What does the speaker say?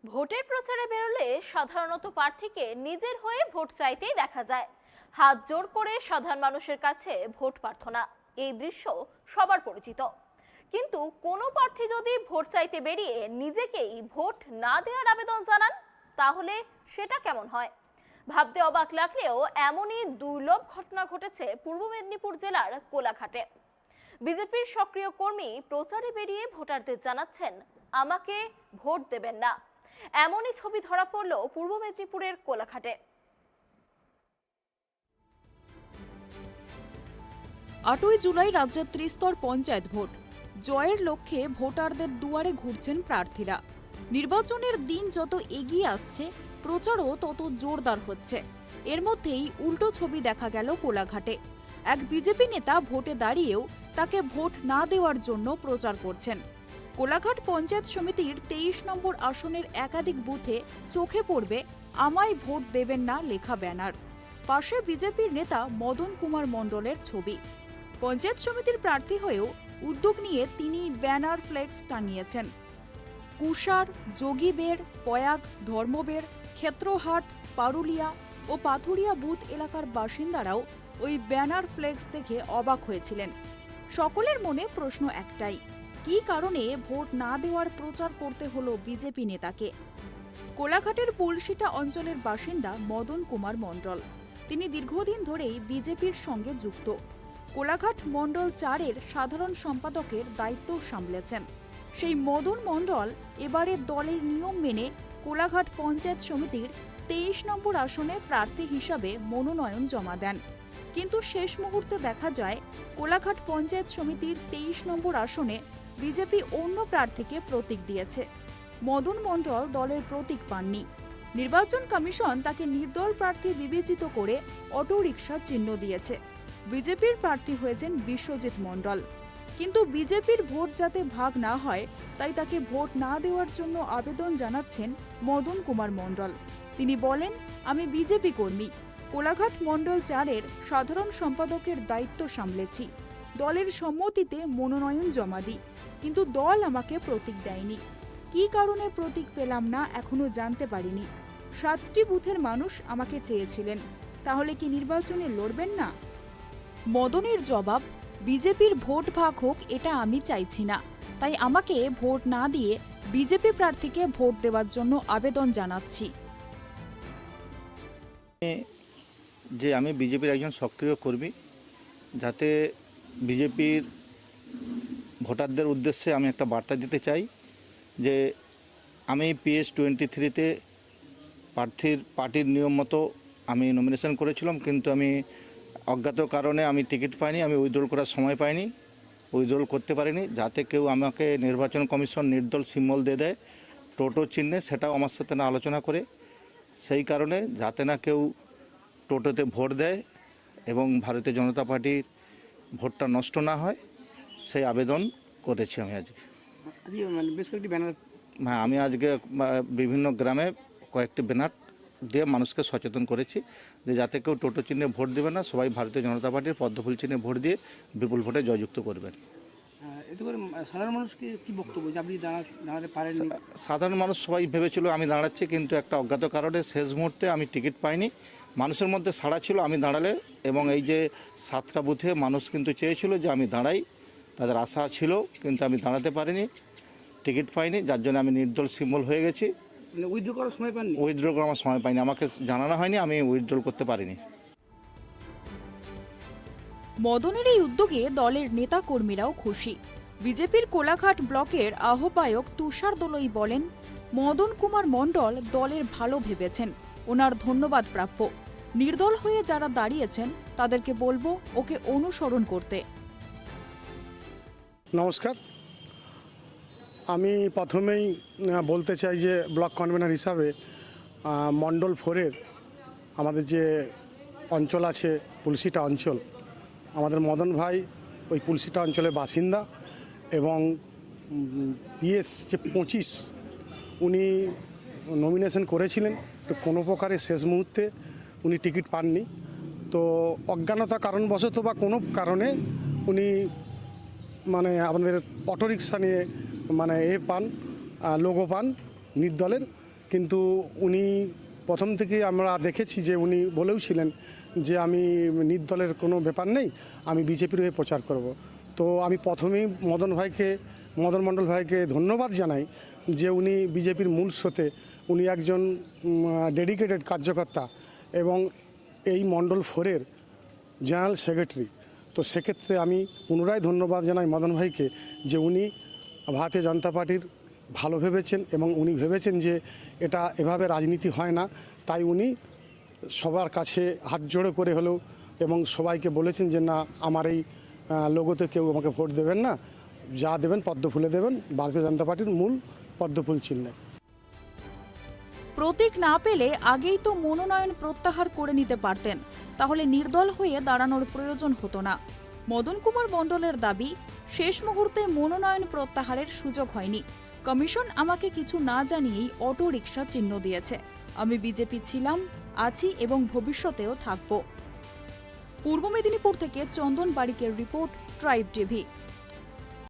ভোটের প্রচারে বেরোলে সাধারণত প্রার্থীকে নিজের হয়ে ভোট চাইতেই দেখা যায়। হাত জোড় করে সাধারণ মানুষের কাছে ভোট প্রার্থনা, এই দৃশ্য সবার পরিচিত। কিন্তু কোনো প্রার্থী যদি ভোট চাইতে বেরিয়ে নিজেকেই ভোট না দেওয়ার আবেদন জানান, তাহলে সেটা কেমন হয়? ভাবতে অবাক লাগলেও এমনই দুর্লভ ঘটনা ঘটেছে পূর্ব মেদিনীপুর জেলার কোলাঘাটে। বিজেপির সক্রিয় কর্মী প্রচারে বেরিয়ে ভোটারদের জানাচ্ছেন, আমাকে ভোট দেবেন না। এমনই ছবি ধরা পড়ল পূর্ব মেদিনীপুরের কোলাঘাটে। 8ই জুলাই রাজ্যের ত্রিস্তর পঞ্চায়েত ভোট। জয়ের লক্ষ্যে ভোটারদের দুয়ারে ঘুরছেন প্রার্থীরা। নির্বাচনের দিন যত এগিয়ে আসছে, প্রচারও তত জোরদার হচ্ছে। এর মধ্যেই উল্টো ছবি দেখা গেল কোলাঘাটে। এক বিজেপি নেতা ভোটে দাঁড়িয়েও তাকে ভোট না দেওয়ার জন্য প্রচার করছেন। কোলাঘাট পঞ্চায়েত সমিতির 23 নম্বর আসনের একাধিক বুথে চোখে পড়বে আমায় ভোট দেবেন না লেখা ব্যানার। পাশে বিজেপির নেতা মদন কুমার মণ্ডলের ছবি। পঞ্চায়েত সমিতির প্রার্থী হয়েও উদ্যোগ নিয়ে তিনি ব্যানার ফ্লেক্স টাঙিয়েছেন। কুষার, যোগীবের, পয়াগ, ধর্মবের, ক্ষেত্রহাট, পারুলিয়া ও পাথুরিয়া বুথ এলাকার বাসিন্দারাও ওই ব্যানার ফ্লেক্স দেখে অবাক হয়েছিলেন। সকলের মনে প্রশ্ন একটাই, কী কারণে ভোট না দেওয়ার প্রচার করতে হলো বিজেপি নেতাকে? কোলাঘাটের পুলসিটা অঞ্চলের বাসিন্দা মদন কুমার মণ্ডল। তিনি দীর্ঘদিন ধরেই বিজেপির সঙ্গে যুক্ত। কোলাঘাট মণ্ডল 4-এর সাধারণ সম্পাদকের দায়িত্ব সামলেছেন। সেই মদন মণ্ডল এবারে দলের নিয়ম মেনে কোলাঘাট পঞ্চায়েত সমিতির 23 নম্বর আসনে প্রার্থী হিসাবে মনোনয়ন জমা দেন। কিন্তু শেষ মুহূর্তে দেখা যায় কোলাঘাট পঞ্চায়েত সমিতির 23 নম্বর আসনে বিজেপি অন্য প্রার্থীকে প্রতীক দিয়েছে। মদন মণ্ডল দলের প্রতীক পাননি। নির্বাচন কমিশন তাকে নির্দল প্রার্থী বিবেচিত করে অটোরিকশা চিহ্ন দিয়েছে। বিজেপির প্রার্থী হয়েছেন বিশ্বজিৎ মণ্ডল। কিন্তু বিজেপির ভোট যাতে ভাগ না হয়, তাই তাকে ভোট না দেওয়ার জন্য আবেদন জানাচ্ছেন মদন কুমার মণ্ডল। তিনি বলেন, আমি বিজেপি কর্মী, কোলাঘাট মণ্ডল 4-এর সাধারণ সম্পাদকের দায়িত্ব সামলেছি। দলের সম্মতিতে মনোনয়ন জমা দিই, কিন্তু দল আমাকে প্রতীক দেয়নি। কী কারণে প্রতীক পেলাম না এখনো জানতে পারিনি। 7টি বুথের মানুষ আমাকে চেয়েছিলেন, তাহলে কি নির্বাচনে লড়বেন না? মদনের জবাব, বিজেপির ভোট ভাগ হোক এটা আমি চাইছি না, তাই আমাকে ভোট না দিয়ে বিজেপি প্রার্থীকে ভোট দেওয়ার জন্য আবেদন জানাচ্ছি। যে আমি বিজেপির একজন সক্রিয় কর্মী, যাতে বিজেপির ভোটারদের উদ্দেশ্যে আমি একটা বার্তা দিতে চাই যে আমি PS-23-তে পার্টির নিয়ম মতো আমি নমিনেশন করেছিলাম, কিন্তু আমি অজ্ঞাত কারণে আমি টিকিট পাইনি, আমি উইথড্রল করার সময় পাইনি, উইথড্রল করতে পারিনি। যাতে কেউ আমাকে নির্বাচন কমিশন নির্দল সিম্বল দিয়ে দেয় টোটো চিহ্নে, সেটাও আমার সাথে না আলোচনা করে, সেই কারণে যাতে না কেউ টোটোতে ভোট দেয় এবং ভারতীয় জনতা পার্টির ভোটটা নষ্ট না হয়, সেই আবেদন করেছি আমি আজকে। বেশ কয়েকটি ব্যানার, হ্যাঁ, আমি আজকে বিভিন্ন গ্রামে কয়েকটি ব্যানার দিয়ে মানুষকে সচেতন করেছি যে যাতে কেউ টোটো চিহ্নে ভোট দেবে না, সবাই ভারতীয় জনতা পার্টির পদ্মফুল চিহ্নে ভোট দিয়ে বিপুল ভোটে জয়যুক্ত করবেন। এতে করে সাধারণ মানুষকে কী বক্তব্য যে আপনি দাঁড়াতে পারেননি? সাধারণ মানুষ সবাই ভেবেছিল আমি দাঁড়াচ্ছি, কিন্তু একটা অজ্ঞাত কারণে শেষ মুহূর্তে আমি টিকিট পাইনি। মানুষের মধ্যে সাড়া ছিল আমি দাঁড়ালে, এবং এই যে 7টা বুথে মানুষ কিন্তু চেয়েছিল যে আমি দাঁড়াই, তাদের আশা ছিল, কিন্তু আমি দাঁড়াতে পারিনি, টিকিট পাইনি, যার জন্য আমি নির্দল সিম্বল হয়ে গেছি। উইথড্র করার সময় পাননি? উইথড্র করার সময় পাইনি, আমাকে জানানো হয়নি, আমি উইথড্র করতে পারিনি। মদনের এই উদ্যোগে দলের নেতা কর্মীরাও খুশি। বিজেপির কোলাঘাট ব্লকের আহ্বায়ক তুষার দলই বলেন, মদন কুমার মণ্ডল দলের ভালো ভেবেছেন, ওনার ধন্যবাদ প্রাপ্য। নির্দল হয়ে যারা দাঁড়িয়েছেন তাদেরকে বলবো ওকে অনুসরণ করতে। নমস্কার, আমি প্রথমেই বলতে চাই যে ব্লক কনভেনার হিসাবে মণ্ডল 4-এর আমাদের যে অঞ্চল আছে পুলসিটা অঞ্চল, আমাদের মদন ভাই ওই পুলসিটা অঞ্চলের বাসিন্দা, এবং PS-25 উনি নমিনেশন করেছিলেন, তো কোনো প্রকারে শেষ মুহূর্তে উনি টিকিট পাননি। তো অজ্ঞানতা কারণবশত বা কোনো কারণে উনি আমাদের অটোরিকশা নিয়ে লোগো পান নির্দলের, কিন্তু উনি প্রথম থেকে আমরা দেখেছি যে উনি বলেও ছিলেন যে আমি নির্দলের কোনো ব্যাপার নেই, আমি বিজেপির হয়ে প্রচার করব। তো আমি প্রথমেই মদন মণ্ডল ভাইকে ধন্যবাদ জানাই যে উনি বিজেপির মূল স্রোতে উনি একজন ডেডিকেটেড কার্যকর্তা এবং এই মণ্ডল 4-এর জেনারেল সেক্রেটারি। তো সেক্ষেত্রে আমি পুনরায় ধন্যবাদ জানাই মদন ভাইকে যে উনি ভারতীয় জনতা পার্টির ভালো ভেবেছেন এবং উনি ভেবেছেন যে এটা এভাবে রাজনীতি হয় না, তাই উনি সবার কাছে হাত জোড়ো করে হলেও এবং সবাইকে বলেছেন যে না, আমার এই লোগোতে কেউ আমাকে ভোট দেবেন না, যা দেবেন পদ্ম ফুলে দেবেন, ভারতীয় জনতা পার্টির মূল পদ্ম ফুল চিহ্নে। প্রতীক না পেলে আগেই তো মনোনয়ন প্রত্যাহার করে নিতে পারতেন, তাহলে নির্দল হয়ে দাঁড়ানোর প্রয়োজন হতো না। মদন কুমার মণ্ডলের দাবি, শেষ মুহূর্তে মনোনয়ন প্রত্যাহারের সুযোগ হয়নি। কমিশন আমাকে কিছু না জানিয়েই অটো রিকশা চিহ্ন দিয়েছে। আমি বিজেপি ছিলাম, আছি এবং ভবিষ্যতেও থাকব। পূর্ব মেদিনীপুর থেকে চন্দন বারিকের রিপোর্ট, ট্রাইব টিভি।